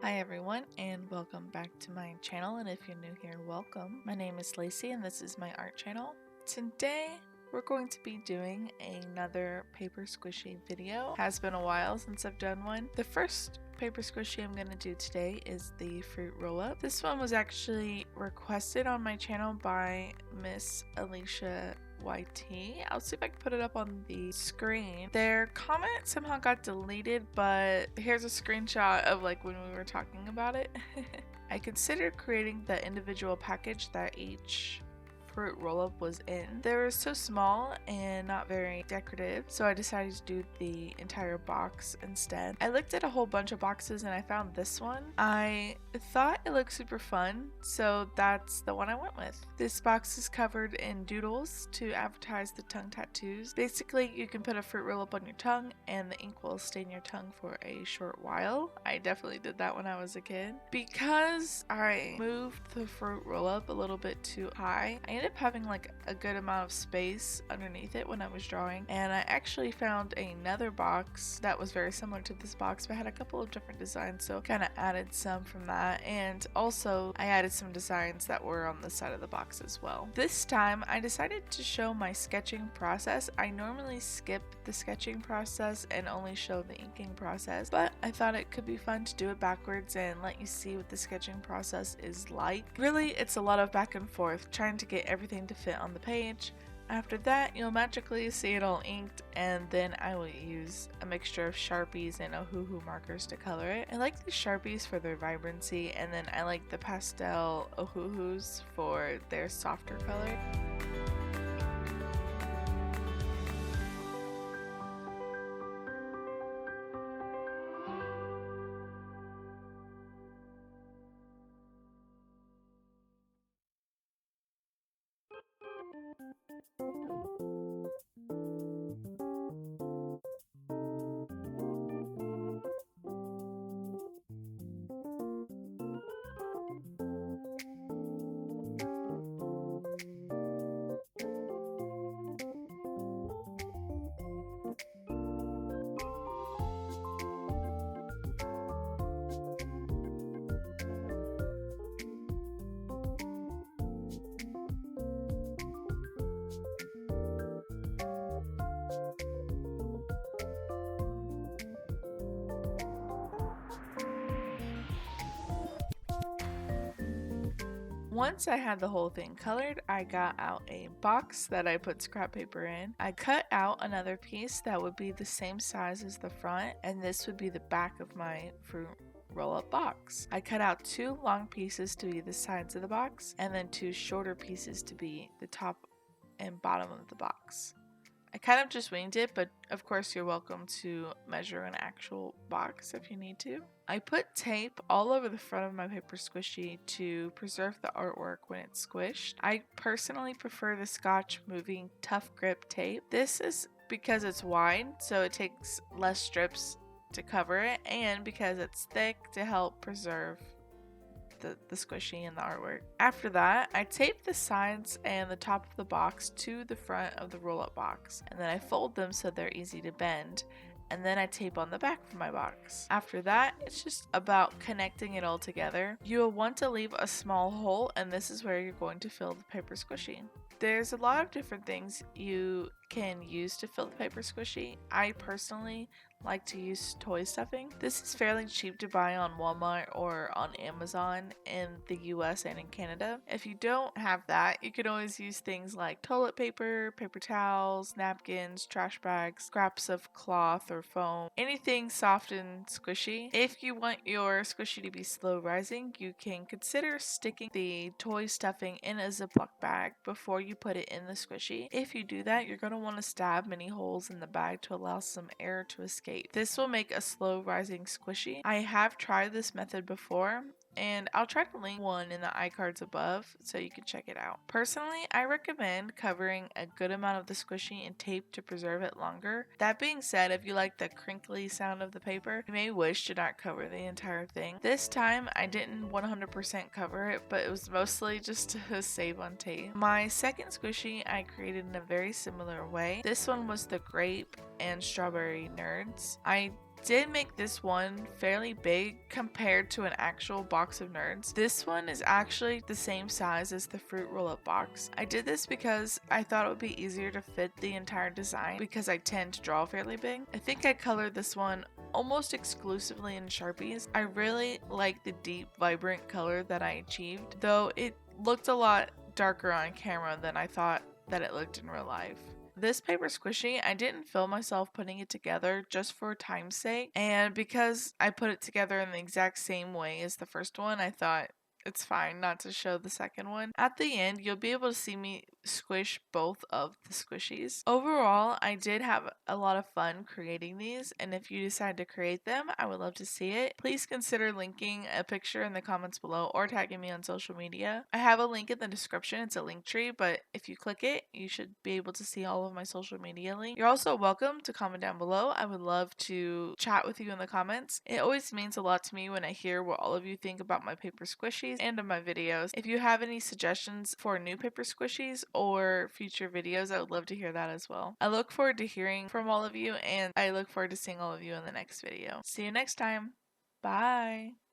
Hi everyone and welcome back to my channel, and if you're new here, welcome. My name is Lacey and this is my art channel. Today we're going to be doing another paper squishy video. Has been a while since I've done one. The first paper squishy I'm going to do today is the fruit roll-up. This one was actually requested on my channel by Miss Alicia YT. I'll see if I can put it up on the screen. Their comment somehow got deleted, but here's a screenshot of like when we were talking about it. I considered creating the individual package that each fruit roll-up was in. They were so small and not very decorative, so I decided to do the entire box instead. I looked at a whole bunch of boxes and I found this one. I thought it looked super fun, so that's the one I went with. This box is covered in doodles to advertise the tongue tattoos. Basically, you can put a fruit roll-up on your tongue and the ink will stain your tongue for a short while. I definitely did that when I was a kid. Because I moved the fruit roll-up a little bit too high, I ended up having like a good amount of space underneath it when I was drawing, and I actually found another box that was very similar to this box but had a couple of different designs, so kind of added some from that, and also I added some designs that were on the side of the box as well. This time I decided to show my sketching process. I normally skip the sketching process and only show the inking process, but I thought it could be fun to do it backwards and let you see what the sketching process is like. Really, it's a lot of back and forth trying to get everything to fit on the page. After that, you'll magically see it all inked, and then I will use a mixture of Sharpies and Ohuhu markers to color it. I like the Sharpies for their vibrancy, and then I like the pastel Ohuhus for their softer color. Once I had the whole thing colored, I got out a box that I put scrap paper in. I cut out another piece that would be the same size as the front, and this would be the back of my fruit roll-up box. I cut out two long pieces to be the sides of the box, and then two shorter pieces to be the top and bottom of the box. I kind of just winged it, but of course you're welcome to measure an actual box if you need to. I put tape all over the front of my paper squishy to preserve the artwork when it's squished. I personally prefer the Scotch Moving Tough Grip tape. This is because it's wide, so it takes less strips to cover it, and because it's thick to help preserve the squishy and the artwork. After that, I tape the sides and the top of the box to the front of the roll-up box, and then I fold them so they're easy to bend, and then I tape on the back of my box. After that, it's just about connecting it all together. You will want to leave a small hole, and this is where you're going to fill the paper squishy. There's a lot of different things you can use to fill the paper squishy. I personally like to use toy stuffing. This is fairly cheap to buy on Walmart or on Amazon in the US and in Canada. If you don't have that, you can always use things like toilet paper, paper towels, napkins, trash bags, scraps of cloth or foam, anything soft and squishy. If you want your squishy to be slow rising, you can consider sticking the toy stuffing in a Ziploc bag before you put it in the squishy. If you do that, you're going to want to stab many holes in the bag to allow some air to escape. This will make a slow rising squishy. I have tried this method before, and I'll try to link one in the iCards above so you can check it out. Personally, I recommend covering a good amount of the squishy in tape to preserve it longer. That being said, if you like the crinkly sound of the paper, you may wish to not cover the entire thing. This time, I didn't 100% cover it, but it was mostly just to save on tape. My second squishy I created in a very similar way. This one was the grape and strawberry nerds. I did make this one fairly big compared to an actual box of Nerds. This one is actually the same size as the fruit roll-up box. I did this because I thought it would be easier to fit the entire design because I tend to draw fairly big. I think I colored this one almost exclusively in Sharpies. I really like the deep, vibrant color that I achieved, though it looked a lot darker on camera than I thought that it looked in real life. This paper squishy, I didn't film myself putting it together just for time's sake, and because I put it together in the exact same way as the first one, I thought it's fine not to show the second one. At the end, you'll be able to see me squish both of the squishies. Overall, I did have a lot of fun creating these, and if you decide to create them, I would love to see it. Please consider linking a picture in the comments below or tagging me on social media. I have a link in the description. It's a link tree, but if you click it, you should be able to see all of my social media links. You're also welcome to comment down below. I would love to chat with you in the comments. It always means a lot to me when I hear what all of you think about my paper squishies and of my videos. If you have any suggestions for new paper squishies or future videos, I would love to hear that as well. I look forward to hearing from all of you, and I look forward to seeing all of you in the next video. See you next time. Bye.